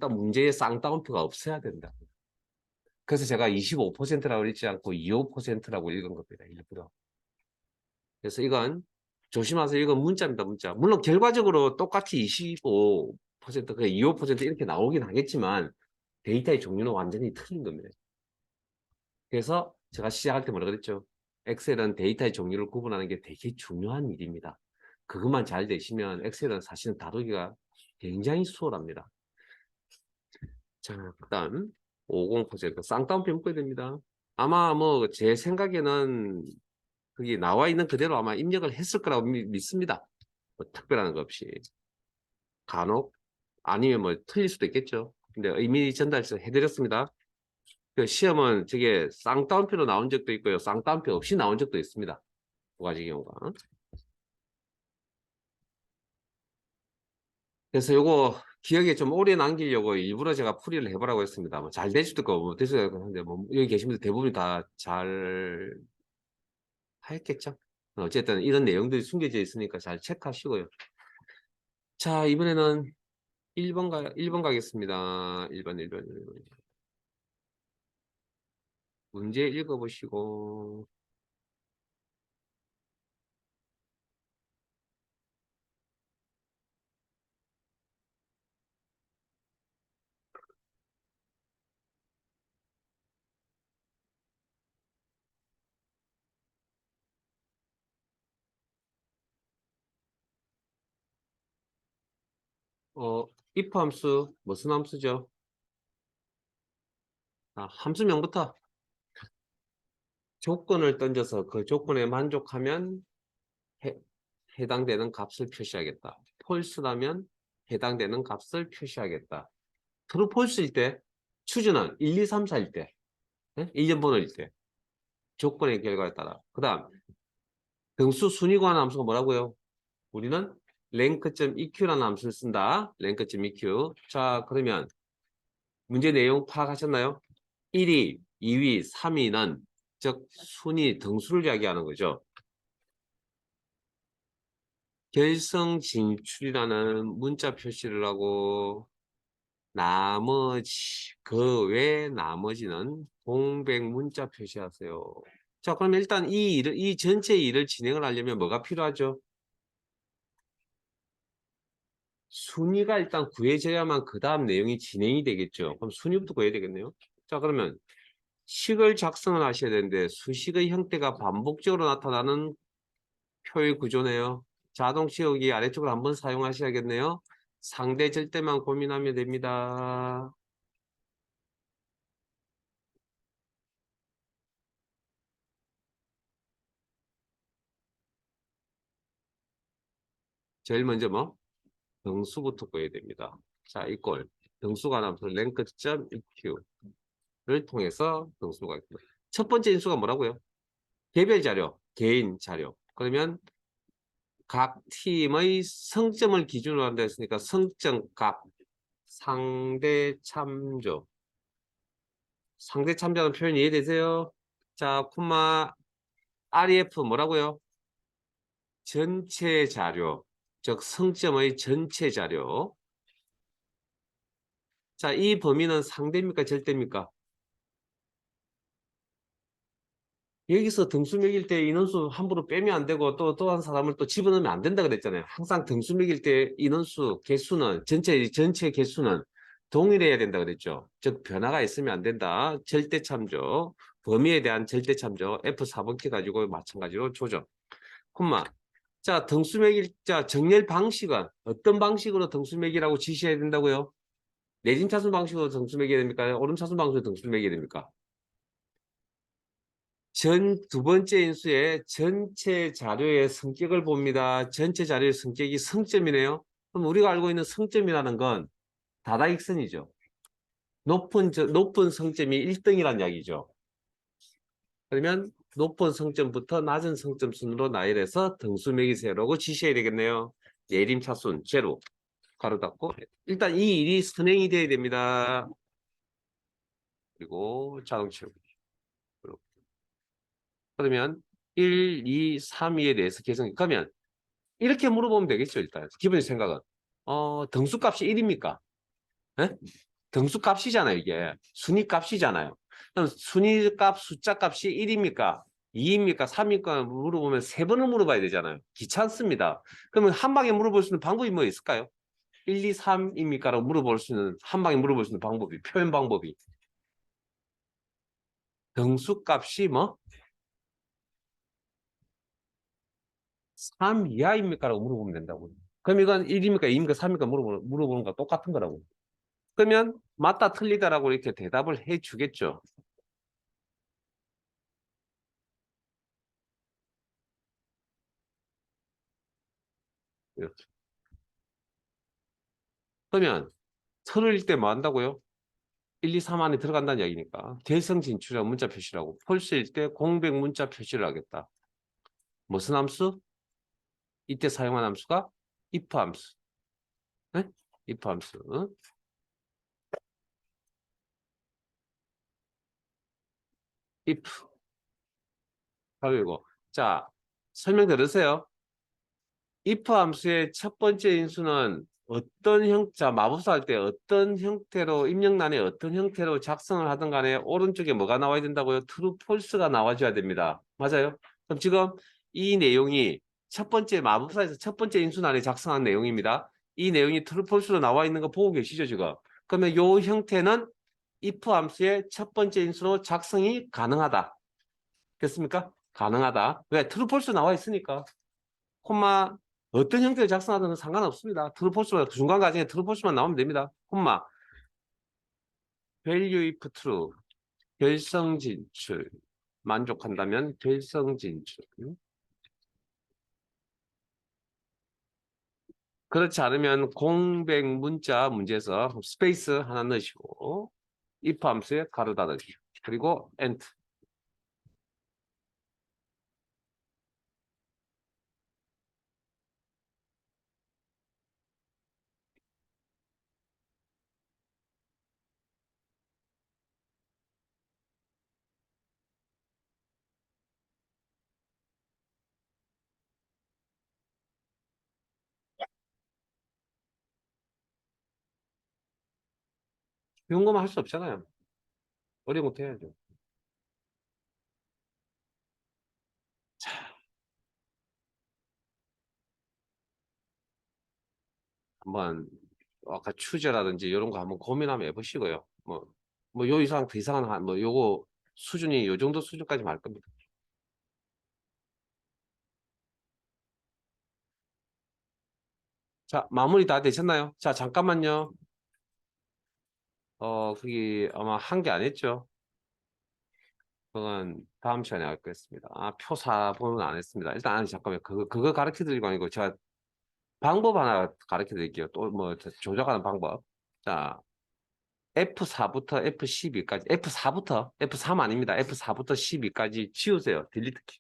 문제에 쌍따옴표가 없어야 된다. 그래서 제가 25%라고 읽지 않고 25%라고 읽은 겁니다. 일부러. 그래서 이건 조심하세요. 이건 문자입니다. 문자. 물론 결과적으로 똑같이 25%, 25% 이렇게 나오긴 하겠지만 데이터의 종류는 완전히 틀린 겁니다. 그래서 제가 시작할 때 뭐라 그랬죠? 엑셀은 데이터의 종류를 구분하는 게 되게 중요한 일입니다. 그것만 잘 되시면 엑셀은 사실은 다루기가 굉장히 수월합니다. 자, 그다음 50% 쌍따옴표 묶어야 됩니다. 아마 뭐 제 생각에는 그게 나와 있는 그대로 아마 입력을 했을 거라고 믿습니다. 뭐 특별한 거 없이. 간혹 아니면 뭐 틀릴 수도 있겠죠. 근데 이미 전달해서 해드렸습니다. 그 시험은 저게 쌍따옴표로 나온 적도 있고요. 쌍따옴표 없이 나온 적도 있습니다. 두 가지 경우가. 그래서 요거 기억에 좀 오래 남기려고 일부러 제가 풀이를 해보라고 했습니다. 뭐 잘 될 수도 있고 못 될 수도 있고 하는데 뭐 여기 계신 분들 대부분 다 잘 했겠죠. 어쨌든 이런 내용들이 숨겨져 있으니까 잘 체크하시고요. 자, 이번에는 1번 가겠습니다. 1번. 문제 읽어보시고 if 함수 무슨 함수죠? 함수명부터 조건을 던져서 그 조건에 만족하면 해당되는 값을 표시하겠다. false라면 해당되는 값을 표시하겠다. true, false일 때 추주는 1, 2, 3, 4일 때 1년 번호일 때 조건의 결과에 따라 그 다음 등수 순위 구하는 함수가 뭐라고요? 우리는 rank.eq라는 함수를 쓴다. rank.eq. 자, 그러면 문제 내용 파악하셨나요? 1위, 2위, 3위는 즉 순위 등수를 이야기하는 거죠. 결성 진출이라는 문자 표시를 하고 나머지 그 외 나머지는 공백 문자 표시하세요. 자, 그럼 일단 이 전체 일을 진행을 하려면 뭐가 필요하죠? 순위가 일단 구해져야만 그 다음 내용이 진행이 되겠죠. 그럼 순위부터 구해야 되겠네요. 자, 그러면 식을 작성을 하셔야 되는데 수식의 형태가 반복적으로 나타나는 표의 구조네요. 자동 치우기 아래쪽으로 한번 사용하셔야겠네요. 상대 절대만 고민하면 됩니다. 제일 먼저 뭐? 등수부터 꺼야 됩니다. 자, 이꼴 등수가 나면서 rank.eq를 통해서 등수가 있습니다. 첫 번째 인수가 뭐라고요? 개별 자료, 개인 자료. 그러면 각 팀의 성점을 기준으로 한다 했으니까 성점 값, 상대 참조. 상대 참조하는 표현 이해되세요? 자, 콤마 REF 뭐라고요? 전체 자료, 즉 성점의 전체 자료. 자, 이 범위는 상대입니까? 절대입니까? 여기서 등수 매길 때 인원수 함부로 빼면 안 되고 또 한 사람을 또 집어넣으면 안 된다 그랬잖아요. 항상 등수 매길 때 인원수, 개수는 전체 개수는 동일해야 된다 그랬죠. 즉 변화가 있으면 안 된다. 절대 참조, 범위에 대한 절대 참조 F4번 키 가지고 마찬가지로 조정. 콤마. 자, 등수 매길 자 정렬 방식은 어떤 방식으로 등수 매기라고 지시해야 된다고요? 내진 차순 방식으로 등수 매겨야 됩니까? 오름 차순 방식으로 등수 매겨야 됩니까? 두 번째 인수의 전체 자료의 성격을 봅니다. 전체 자료의 성격이 성점이네요. 그럼 우리가 알고 있는 성점이라는 건 다다익선이죠. 높은 성점이 1등이란 이야기죠. 그러면 높은 성점부터 낮은 성점 순으로 나열해서 등수 매기세요라고 지시해야 되겠네요. 예림차순, 제로, 가로 닫고. 일단 이 일이 선행이 돼야 됩니다. 그리고 자동 채우기. 그러면 1, 2, 3, 2에 대해서 계속 그러면 이렇게 물어보면 되겠죠, 일단. 기본의 생각은. 등수 값이 1입니까? 예? 등수 값이잖아요, 이게. 순위 값이잖아요. 그럼 순위 값, 숫자 값이 1입니까? 2입니까? 3입니까? 물어보면 세 번을 물어봐야 되잖아요. 귀찮습니다. 그러면 한 방에 물어볼 수 있는 방법이 뭐 있을까요? 1, 2, 3입니까? 라고 물어볼 수 있는, 한 방에 물어볼 수 있는 방법이, 표현 방법이. 등수 값이 뭐? 3 이하입니까? 라고 물어보면 된다고. 그럼 이건 1입니까? 2입니까? 3입니까? 물어보는 거 똑같은 거라고. 그러면 맞다 틀리다라고 이렇게 대답을 해 주겠죠. 이렇게. 그러면 틀릴 때 뭐 한다고요? 1, 2, 3 안에 들어간다는 이야기니까. 대성 진출이라고 문자 표시라고. 폴스일 때 공백 문자 표시를 하겠다. 무슨 함수? 이때 사용한 함수가 if 함수. 네? if 함수. if. 그리고 자, 설명 들으세요. if 함수의 첫 번째 인수는 자, 마법사 할 때 어떤 형태로, 입력란에 어떤 형태로 작성을 하든 간에 오른쪽에 뭐가 나와야 된다고요? true, false가 나와줘야 됩니다. 맞아요? 그럼 지금 이 내용이 첫 번째 마법사에서 첫 번째 인수란에 작성한 내용입니다. 이 내용이 true, false로 나와 있는 거 보고 계시죠, 지금? 그러면 이 형태는 if 함수의 첫 번째 인수로 작성이 가능하다. 됐습니까? 가능하다. 왜? true, false 나와 있으니까. 콤마 어떤 형태로 작성하든 상관없습니다. 트루폴스만 중간 과정에 트루폴스만 나오면 됩니다. 콤마 value if true 결성 진출 만족한다면 결성 진출 그렇지 않으면 공백 문자 문제에서 스페이스 하나 넣으시고 if 함수에 가로 닫으시고 그리고 end 이런 거만 할 수 없잖아요. 어려운 것도 해야죠. 한번 아까 추제라든지 이런 거 한번 고민 한번 해보시고요. 요 이상 더 이상은 요거 수준이 요 정도 수준까지 말 겁니다. 자, 마무리 다 되셨나요? 자, 잠깐만요. 그게 아마 한 게 안 했죠? 그건 다음 시간에 하겠습니다. 아, 표사 보면 안 했습니다. 일단, 아니, 잠깐만요. 그거 가르쳐 드리고 아니고, 제가 방법 하나 가르쳐 드릴게요. 또 뭐, 조작하는 방법. 자, F4부터 F12까지, F4부터, F3 아닙니다. F4부터 12까지 지우세요. 딜리트 키.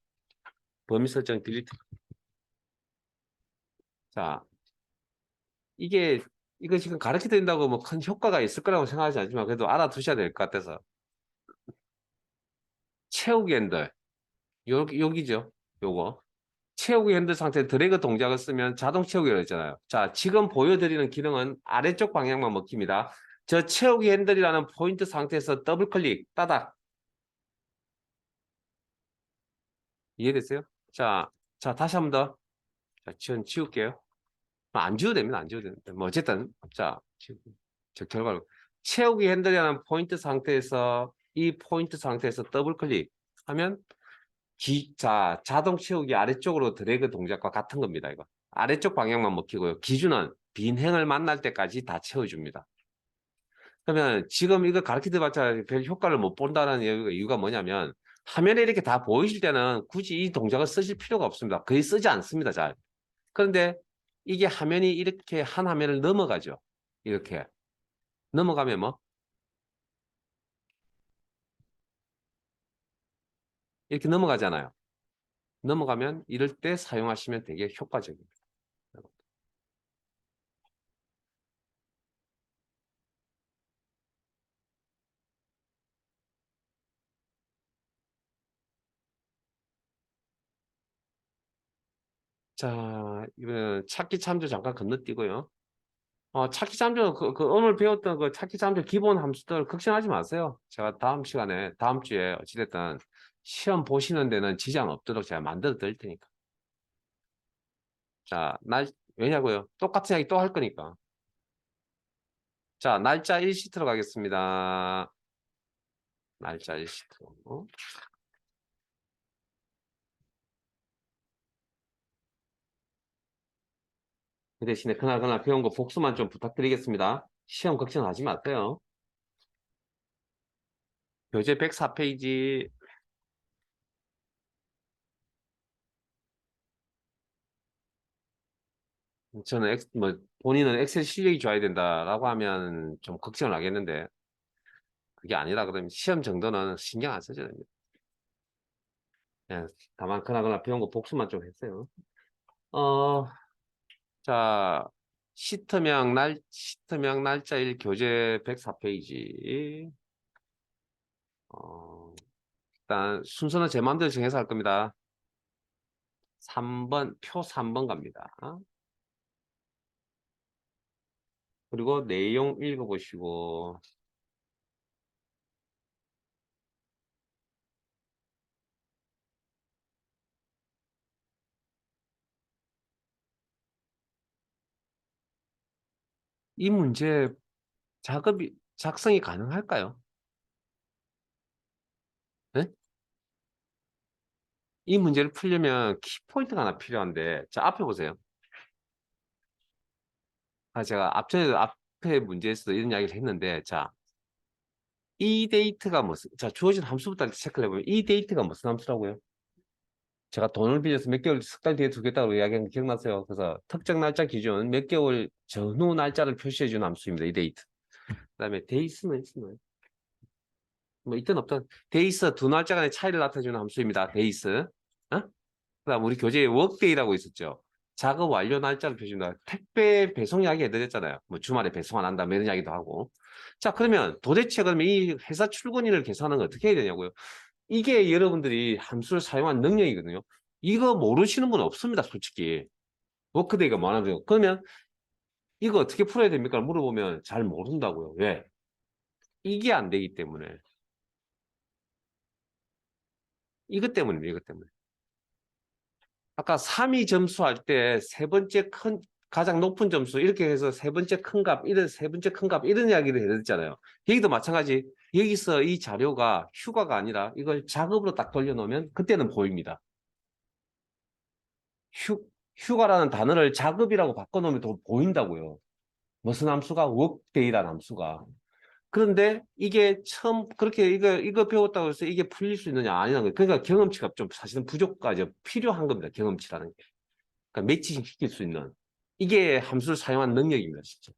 범위 설정 딜리트. 자, 이게, 이거 지금 가르쳐 드린다고 뭐 큰 효과가 있을 거라고 생각하지 않지만, 그래도 알아두셔야 될 것 같아서. 채우기 핸들. 여기죠. 요거. 채우기 핸들 상태 드래그 동작을 쓰면 자동 채우기로 했잖아요. 자, 지금 보여드리는 기능은 아래쪽 방향만 먹힙니다. 저 채우기 핸들이라는 포인트 상태에서 더블 클릭, 따닥. 이해됐어요? 자, 자, 다시 한 번 더. 자, 지울게요. 안 지워도 됩니다. 안 지워도 됩니다. 뭐, 어쨌든. 자, 저 결과로. 채우기 핸들이라는 포인트 상태에서 이 포인트 상태에서 더블 클릭 하면 자, 자동 채우기 아래쪽으로 드래그 동작과 같은 겁니다. 이거. 아래쪽 방향만 먹히고요. 기준은 빈행을 만날 때까지 다 채워줍니다. 그러면 지금 이거 가르치드봤자 별 효과를 못 본다는 이유가 뭐냐면 화면에 이렇게 다 보이실 때는 굳이 이 동작을 쓰실 필요가 없습니다. 거의 쓰지 않습니다. 잘. 그런데 이게 화면이 이렇게 한 화면을 넘어가죠. 이렇게. 넘어가면 뭐? 이렇게 넘어가잖아요. 넘어가면 이럴 때 사용하시면 되게 효과적입니다. 자, 이번엔 찾기 참조 잠깐 건너뛰고요. 찾기 참조, 오늘 배웠던 그 찾기 참조 기본 함수들 걱정하지 마세요. 제가 다음 시간에, 다음 주에 어찌됐든 시험 보시는 데는 지장 없도록 제가 만들어 드릴 테니까. 자, 왜냐고요? 똑같은 이야기 또 할 거니까. 자, 날짜 1시트로 가겠습니다. 날짜 1시트. 그 대신에 그날 배운 거 복습만 좀 부탁드리겠습니다. 시험 걱정하지 마세요. 교재 104페이지. 저는 본인은 엑셀 실력이 좋아야 된다라고 하면 좀 걱정을 하겠는데, 그게 아니라 그러면 시험 정도는 신경 안 써줘야 됩니다. 예, 다만 그나저나 배운 거 복습만 좀 했어요. 어, 자, 시트명 날짜일 교재 104페이지. 일단 순서는 제 마음대로 정해서 할 겁니다. 표 3번 갑니다. 그리고 내용 읽어보시고, 이 문제 작성이 가능할까요? 네? 이 문제를 풀려면 키포인트가 하나 필요한데, 자, 앞에 보세요. 제가 앞전에도 앞에 문제에서 이런 이야기를 했는데, 자, 이 데이트가 무슨, 자, 주어진 함수부터 체크를 해보면, 이 데이트가 무슨 함수라고요? 제가 돈을 빌려서 몇 개월, 석 달 뒤에 두겠다고 이야기한 거 기억나세요? 그래서 특정 날짜 기준 몇 개월 전후 날짜를 표시해주는 함수입니다. 이 데이트. 그 다음에 데이스는 있나요? 뭐, 있든 없든, 데이스 두 날짜 간의 차이를 나타내주는 함수입니다. 데이스. 어? 그다음 우리 교재에 워크데이라고 있었죠. 작업 완료 날짜를 표시합니다. 택배 배송 이야기 해드렸잖아요. 뭐 주말에 배송 안 한다, 뭐 이런 이야기도 하고. 자, 그러면 도대체 그러면 이 회사 출근일을 계산하는 거 어떻게 해야 되냐고요? 이게 여러분들이 함수를 사용한 능력이거든요. 이거 모르시는 분 없습니다, 솔직히. 워크데이가 많아요. 그러면 이거 어떻게 풀어야 됩니까? 물어보면 잘 모른다고요. 왜? 이게 안 되기 때문에. 이것 때문입니다, 이것 때문에. 아까 3위 점수할 때 세 번째 가장 높은 점수 이렇게 해서 세 번째 큰 값, 세 번째 큰 값 이런 이야기를 해드렸잖아요. 여기도 마찬가지. 여기서 이 자료가 휴가가 아니라 이걸 작업으로 딱 돌려놓으면 그때는 보입니다. 휴가라는 단어를 작업이라고 바꿔놓으면 더 보인다고요. 무슨 함수가? workday라는 함수가. 그런데 이게 처음 그렇게 이거 배웠다고 해서 이게 풀릴 수 있느냐 아니라는 거예요. 그러니까 경험치가 좀 사실은 부족하죠. 필요한 겁니다. 경험치라는 게. 그러니까 매칭 시킬 수 있는 이게 함수를 사용한 능력입니다. 진짜.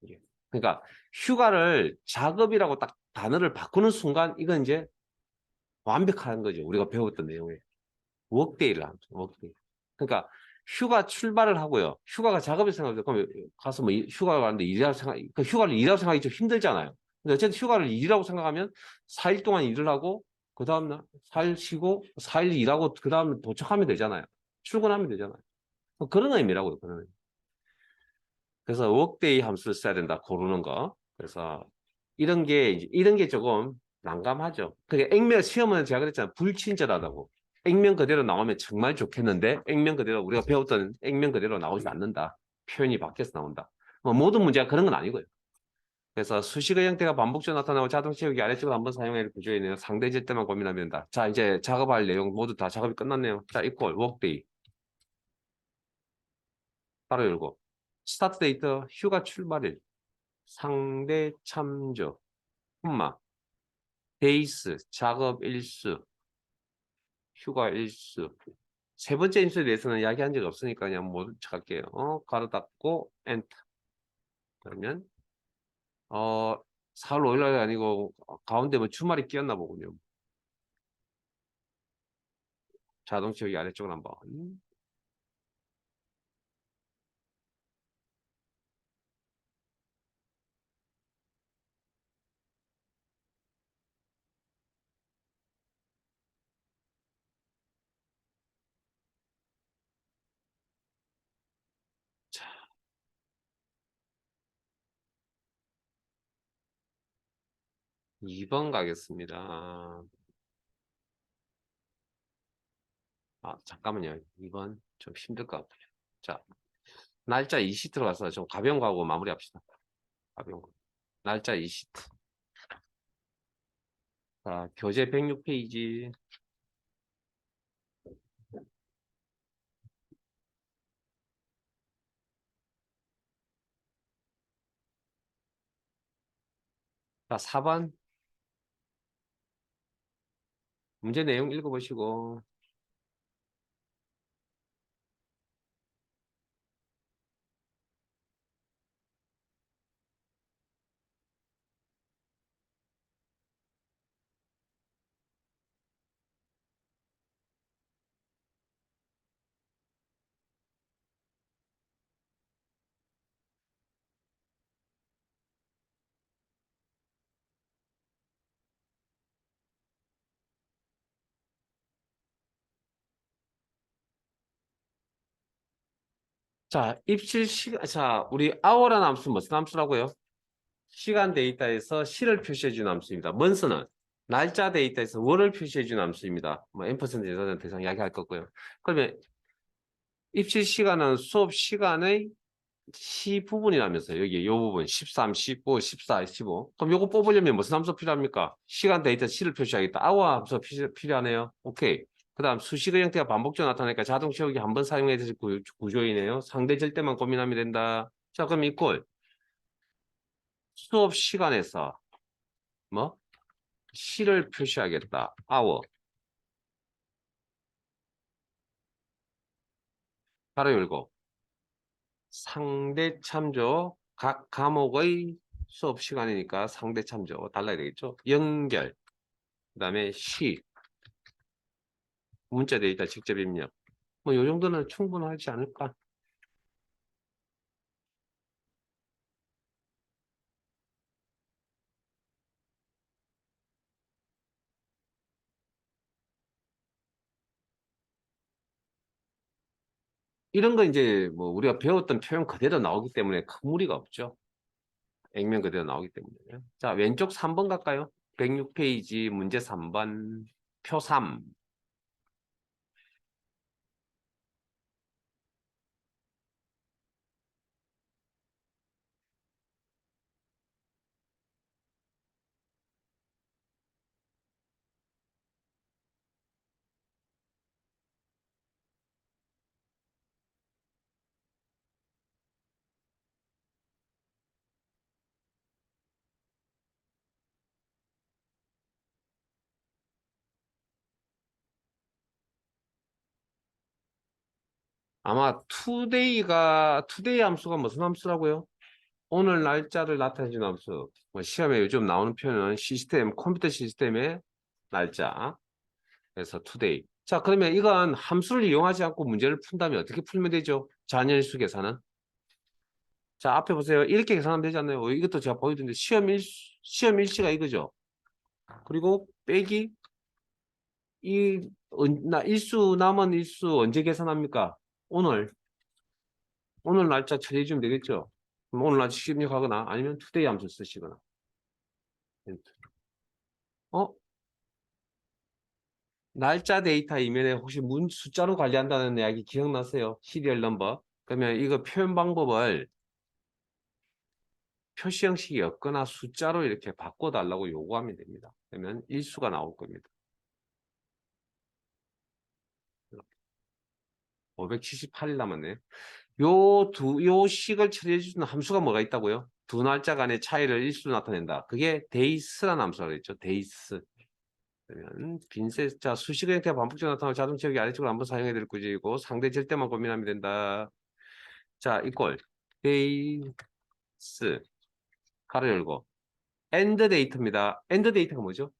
이게. 그러니까 휴가를 작업이라고 딱 단어를 바꾸는 순간 이건 이제 완벽한 거죠. 우리가 배웠던 내용에. 워크데이를 하죠. 워크데이. 그러니까 휴가 출발을 하고요. 휴가가 작업을 생각해서 그럼 가서 뭐 휴가 가는데 일이라고 생각, 그 휴가를 일이라고 생각하기 좀 힘들잖아요. 근데 어쨌든 휴가를 일이라고 생각하면 4일 동안 일을 하고 그 다음날 4일 쉬고 4일 일하고 그 다음 도착하면 되잖아요. 출근하면 되잖아요. 뭐 그런 의미라고요. 그런 의미. 그래서 워크데이 함수를 써야 된다. 고르는 거. 그래서 이런 게 조금 난감하죠. 그게 액면 시험은 제가 그랬잖아요. 불친절하다고. 액면 그대로 나오면 정말 좋겠는데 액면 그대로 우리가 배웠던 액면 그대로 나오지 않는다. 표현이 바뀌어서 나온다. 뭐 모든 문제가 그런 건 아니고요. 그래서 수식의 형태가 반복적으로 나타나고 자동 채우기 아래쪽으로 한번 사용할 구조이네요. 상대질 때만 고민하면 된다. 자, 이제 작업할 내용 모두 다 작업이 끝났네요. 자, 이퀄 워크데이 바로 열고 스타트 데이터 휴가 출발일 상대 참조 콤마 베이스 작업 일수 휴가 일수 세 번째 인수에 대해서는 이야기한 적이 없으니까 그냥 모두 칠게요. 가로 닫고 엔터. 그러면 어 4월 5일 날이 아니고 가운데 뭐 주말이 끼었나 보군요. 자동 채우기 아래쪽으로 한번. 자, 2번 가겠습니다. 잠깐만요. 2번 좀 힘들 것 같아요. 자, 날짜 20 들어가서 좀 가벼운 거 하고 마무리합시다. 가벼운 거. 날짜 20. 자, 교재 106페이지. 자, 4번 문제 내용 읽어보시고. 자, 입실 시간, 자, 우리 hour라는 함수 무슨 함수라고요? 시간 데이터에서 시를 표시해주는 함수입니다. 먼스는 날짜 데이터에서 월을 표시해주는 함수입니다. 뭐 앰퍼센트에서는 대상 이야기할 거고요. 그러면 입실 시간은 수업 시간의 시 부분이라면서요. 여기 요 부분 13, 15, 14, 15. 그럼 요거 뽑으려면 무슨 함수 필요합니까? 시간 데이터 시를 표시하겠다. hour 함수 필요하네요. 오케이. 그 다음 수식의 형태가 반복적으로 나타나니까 자동 채우기 한 번 사용해야 될 구조이네요. 상대절 때만 고민하면 된다. 자, 그럼 이꼴 수업 시간에서 뭐 시를 표시하겠다. hour 바로 열고 상대 참조 각 과목의 수업 시간이니까 상대 참조 달라야 되겠죠. 연결 그다음에 시 문자 데이터 직접 입력 뭐 요 정도는 충분하지 않을까? 이런 거 이제 뭐 우리가 배웠던 표현 그대로 나오기 때문에 큰 무리가 없죠. 액면 그대로 나오기 때문에. 자, 왼쪽 3번 갈까요? 106페이지 문제 3번 표 3. 아마 today 함수가 무슨 함수라고요? 오늘 날짜를 나타내주는 함수. 뭐 시험에 요즘 나오는 표현은 컴퓨터 시스템의 날짜. 그래서 today. 자, 그러면 이건 함수를 이용하지 않고 문제를 푼다면 어떻게 풀면 되죠? 잔여일수 계산은? 자, 앞에 보세요. 이렇게 계산하면 되지 않나요? 이것도 제가 보여드렸는데 시험 일시가 이거죠. 그리고 빼기 남은 일수 언제 계산합니까? 오늘 날짜 처리해 주면 되겠죠. 그럼 오늘 날짜 입력하거나 아니면 today 함수 쓰시거나. 어? 날짜 데이터 이면에 혹시 숫자로 관리한다는 이야기 기억나세요? 시리얼 넘버. 그러면 이거 표현 방법을 표시 형식이 없거나 숫자로 이렇게 바꿔달라고 요구하면 됩니다. 그러면 일수가 나올 겁니다. 578일 남았네요. 요 식을 처리해주는 함수가 뭐가 있다고요? 두 날짜 간의 차이를 일수로 나타낸다. 그게 데이스라는 함수라고 했죠. 데이스. 그러면 빈셋자 수식의 형태가 반복적으로 나타나고 자동치역이 아래쪽으로 한번 사용해야 될 구조이고 상대 절대만 고민하면 된다. 자, 이꼴 데이스 가로 열고 엔드 데이트입니다. 엔드 데이트가 뭐죠?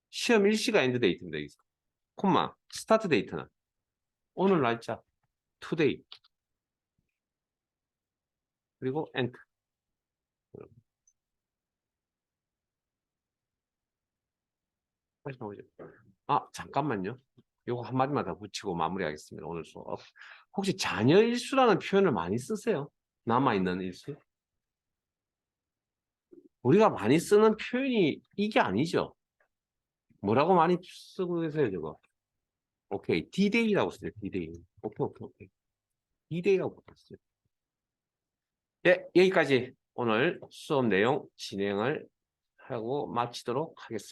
시험 일시가 엔드 데이트입니다. 여기서. 콤마 스타트 데이트는 오늘 날짜 today 그리고 엔드. 다시 나오죠. 아, 잠깐만요. 요거 한마디만 더 붙이고 마무리하겠습니다. 오늘 수업. 혹시 자녀 일수라는 표현을 많이 쓰세요? 남아있는 일수? 우리가 많이 쓰는 표현이 이게 아니죠. 뭐라고 많이 쓰고 계세요, 저거? 오케이. D-Day라고 써요, D-Day. 오케이. D-Day라고 썼어요. 예, 여기까지 오늘 수업 내용 진행을 하고 마치도록 하겠습니다.